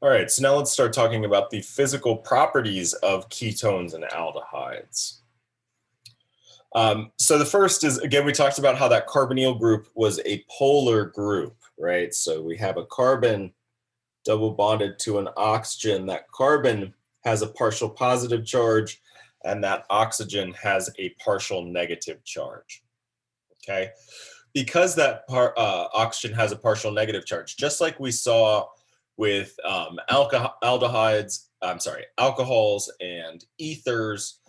All right, so now let's start talking about the physical properties of ketones and aldehydes. So the first is, again, we talked about how that carbonyl group was a polar group, right? So we have a carbon double bonded to an oxygen. That carbon has a partial positive charge, and that oxygen has a partial negative charge, okay? Because that oxygen has a partial negative charge, just like we saw with aldehydes, alcohols and ethers,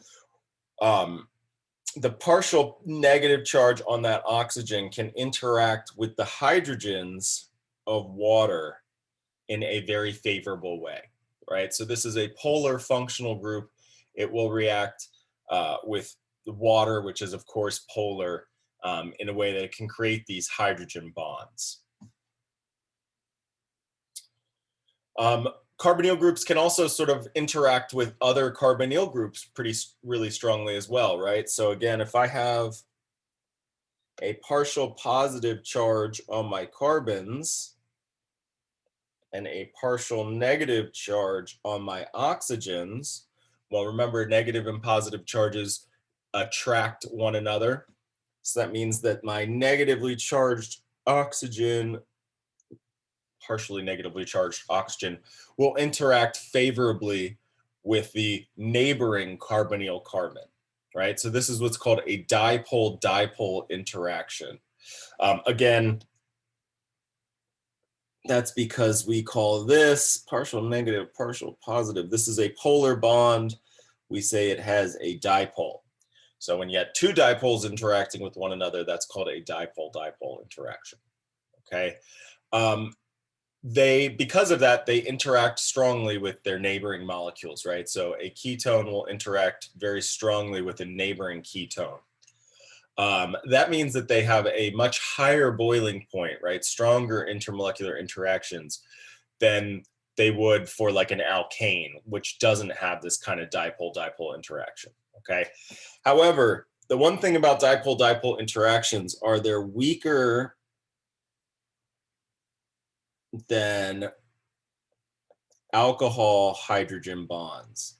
the partial negative charge on that oxygen can interact with the hydrogens of water in a very favorable way, right? So this is a polar functional group. It will react with the water, which is of course polar, in a way that it can create these hydrogen bonds. Carbonyl groups can also sort of interact with other carbonyl groups really strongly as well, right? So again, if I have a partial positive charge on my carbons and a partial negative charge on my oxygens, well, remember, negative and positive charges attract one another. So that means that my negatively charged oxygen, partially negatively charged oxygen, will interact favorably with the neighboring carbonyl carbon, right? So this is what's called a dipole-dipole interaction. Again, that's because we call this partial negative, partial positive. This is a polar bond. We say it has a dipole. So when you have two dipoles interacting with one another, that's called a dipole-dipole interaction, okay? Because of that, they interact strongly with their neighboring molecules, right? So a ketone will interact very strongly with a neighboring ketone. That means that they have a much higher boiling point, right? Stronger intermolecular interactions than they would for like an alkane, which doesn't have this kind of dipole-dipole interaction, okay? However, the one thing about dipole-dipole interactions are they're weaker than alcohol hydrogen bonds,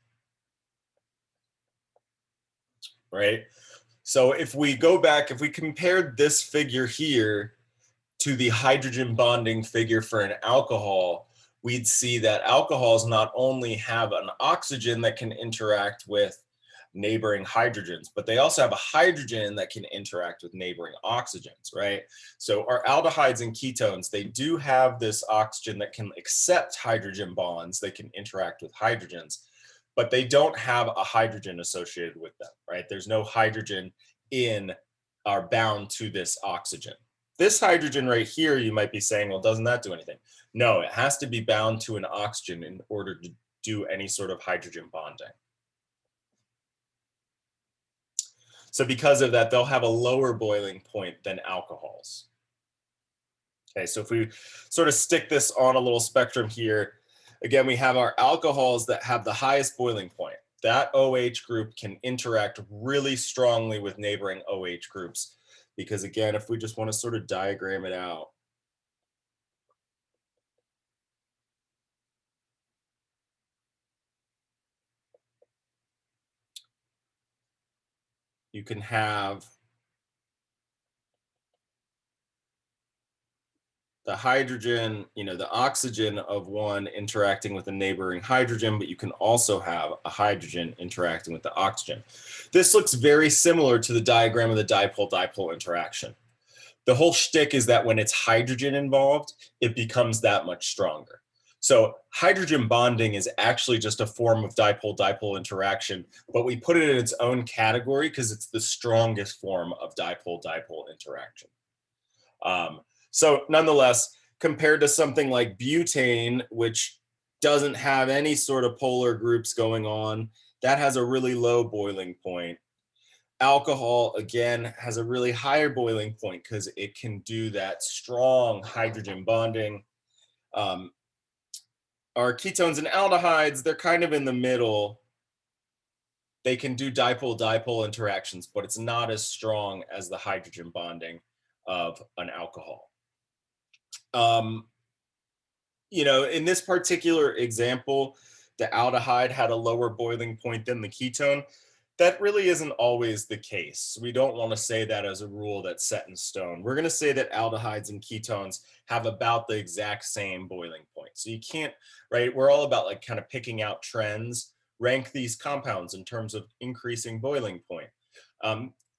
right? So if we go back, if we compared this figure here to the hydrogen bonding figure for an alcohol, we'd see that alcohols not only have an oxygen that can interact with neighboring hydrogens, but they also have a hydrogen that can interact with neighboring oxygens, right? So our aldehydes and ketones, they do have this oxygen that can accept hydrogen bonds, they can interact with hydrogens, but they don't have a hydrogen associated with them, right? There's no hydrogen in or bound to this oxygen. This hydrogen right here, you might be saying, well, doesn't that do anything? No, it has to be bound to an oxygen in order to do any sort of hydrogen bonding. So because of that, they'll have a lower boiling point than alcohols. Okay, so if we sort of stick this on a little spectrum here, again, we have our alcohols that have the highest boiling point. That OH group can interact really strongly with neighboring OH groups because, again, if we just want to sort of diagram it out, you can have the hydrogen, the oxygen of one interacting with a neighboring hydrogen, but you can also have a hydrogen interacting with the oxygen. This looks very similar to the diagram of the dipole-dipole interaction. The whole shtick is that when it's hydrogen involved, it becomes that much stronger. So hydrogen bonding is actually just a form of dipole-dipole interaction, but we put it in its own category because it's the strongest form of dipole-dipole interaction. So nonetheless, compared to something like butane, which doesn't have any sort of polar groups going on, that has a really low boiling point. Alcohol, again, has a really higher boiling point because it can do that strong hydrogen bonding. Our ketones and aldehydes, they're kind of in the middle. They can do dipole-dipole interactions, but it's not as strong as the hydrogen bonding of an alcohol. You know, in this particular example, the aldehyde had a lower boiling point than the ketone. That really isn't always the case. We don't want to say that as a rule that's set in stone. We're going to say that aldehydes and ketones have about the exact same boiling point. So you can't, right? We're all about like kind of picking out trends, rank these compounds in terms of increasing boiling point.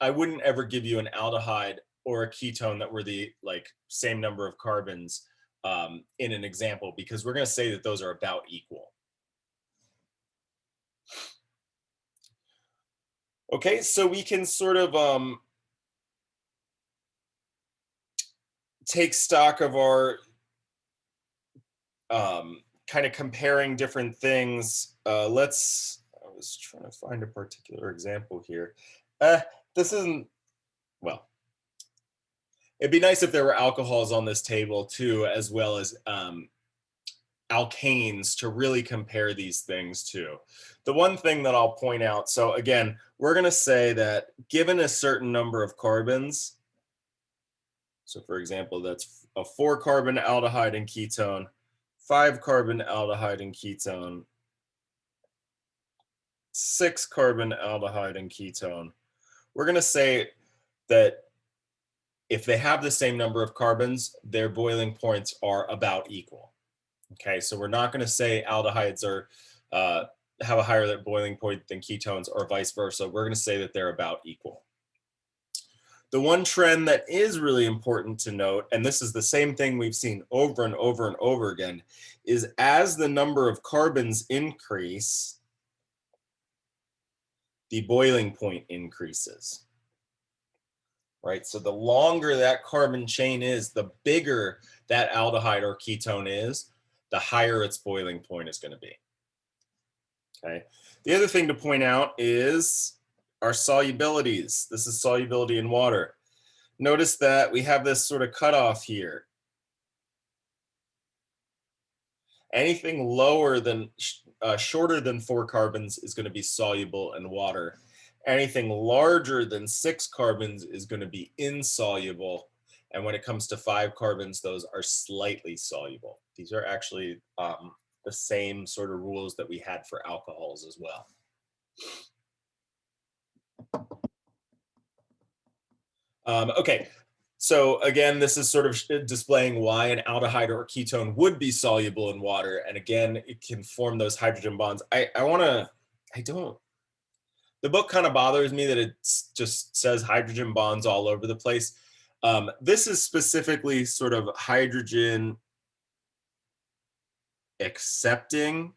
I wouldn't ever give you an aldehyde or a ketone that were the like same number of carbons in an example, because we're going to say that those are about equal. Okay, so we can sort of take stock of our kind of comparing different things. I was trying to find a particular example here. This isn't, well, it'd be nice if there were alcohols on this table too, as well as alkanes to really compare these things to. The one thing that I'll point out, so again, we're going to say that given a certain number of carbons, so for example, that's a 4-carbon aldehyde and ketone, 5-carbon aldehyde and ketone, 6-carbon aldehyde and ketone. We're going to say that if they have the same number of carbons, their boiling points are about equal. Okay, so we're not going to say aldehydes are have a higher boiling point than ketones or vice versa. We're going to say that they're about equal. The one trend that is really important to note, and this is the same thing we've seen over and over and over again, is as the number of carbons increase, the boiling point increases. Right? So the longer that carbon chain is, the bigger that aldehyde or ketone is, the higher its boiling point is going to be. Okay. The other thing to point out is our solubilities. This is solubility in water. Notice that we have this sort of cutoff here. Anything lower than, shorter than 4 carbons is going to be soluble in water. Anything larger than 6 carbons is going to be insoluble. And when it comes to 5 carbons, those are slightly soluble. These are actually the same sort of rules that we had for alcohols as well. Okay, so again, this is sort of displaying why an aldehyde or ketone would be soluble in water. And again, it can form those hydrogen bonds. The book kind of bothers me that it just says hydrogen bonds all over the place. This is specifically sort of hydrogen accepting,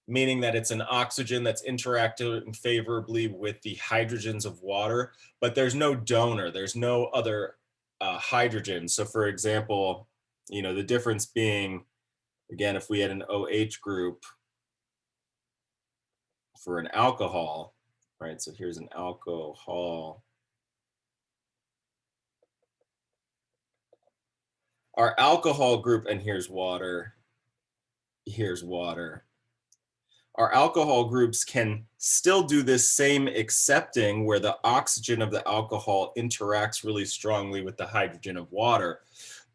meaning that it's an oxygen that's interacting favorably with the hydrogens of water, but there's no donor, there's no other hydrogen. So for example, you know, the difference being, again, if we had an OH group for an alcohol, right? So here's an alcohol. Our alcohol group, and here's water. Our alcohol groups can still do this same accepting where the oxygen of the alcohol interacts really strongly with the hydrogen of water,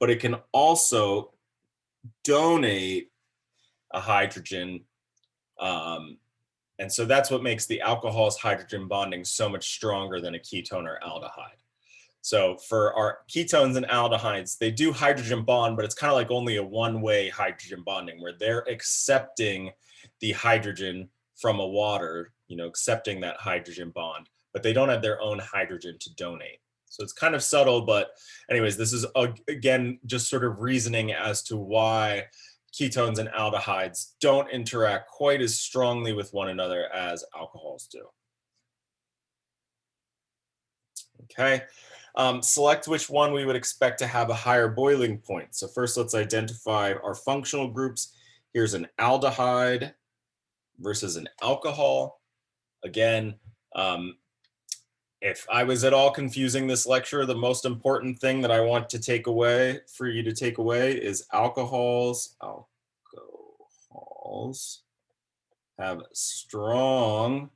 but it can also donate a hydrogen. And so that's what makes the alcohol's hydrogen bonding so much stronger than a ketone or aldehyde. So for our ketones and aldehydes, they do hydrogen bond, but it's kind of like only a one-way hydrogen bonding where they're accepting the hydrogen from a water, you know, accepting that hydrogen bond, but they don't have their own hydrogen to donate. So it's kind of subtle, but anyways, this is again, just sort of reasoning as to why ketones and aldehydes don't interact quite as strongly with one another as alcohols do. Okay. Select which one we would expect to have a higher boiling point. So first, let's identify our functional groups. Here's an aldehyde versus an alcohol. Again, if I was at all confusing this lecture, the most important thing that I want to take away for you to take away is alcohols have strong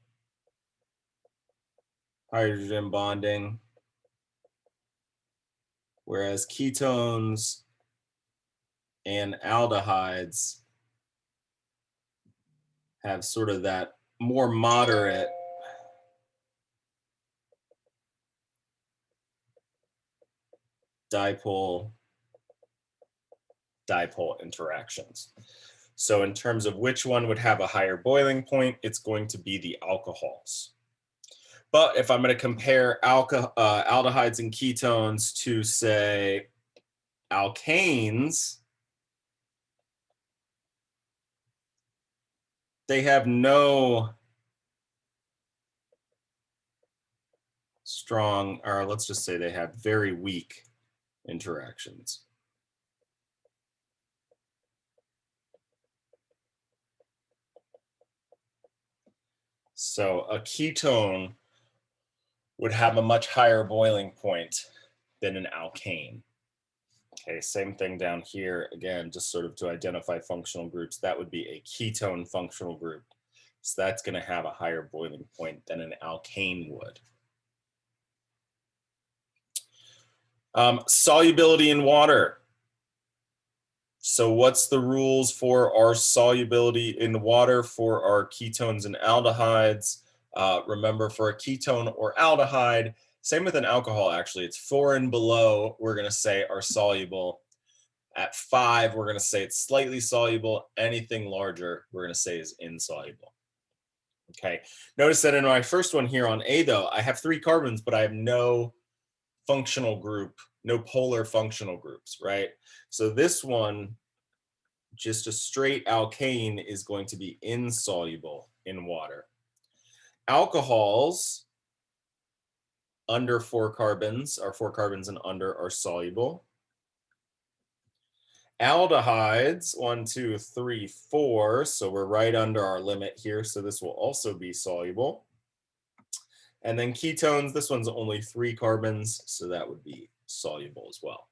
hydrogen bonding, whereas ketones and aldehydes have sort of that more moderate dipole interactions. So in terms of which one would have a higher boiling point, it's going to be the alcohols. But if I'm going to compare aldehydes and ketones to, say, alkanes, they have no strong, or let's just say they have very weak interactions. So a ketone would have a much higher boiling point than an alkane. Okay, same thing down here. Again, just sort of to identify functional groups, that would be a ketone functional group. So that's going to have a higher boiling point than an alkane would. Solubility in water. So what's the rules for our solubility in water for our ketones and aldehydes? Remember, for a ketone or aldehyde, same with an alcohol, actually, it's 4 and below, we're going to say are soluble. At 5, we're going to say it's slightly soluble. Anything larger, we're going to say is insoluble. Okay, notice that in my first one here on A, though, I have 3 carbons, but I have no functional group, no polar functional groups, right? So this one, just a straight alkane, is going to be insoluble in water. Alcohols under 4 carbons, or 4 carbons and under, are soluble. Aldehydes, 1, 2, 3, 4, so we're right under our limit here, so this will also be soluble. And then ketones, this one's only 3 carbons, so that would be soluble as well.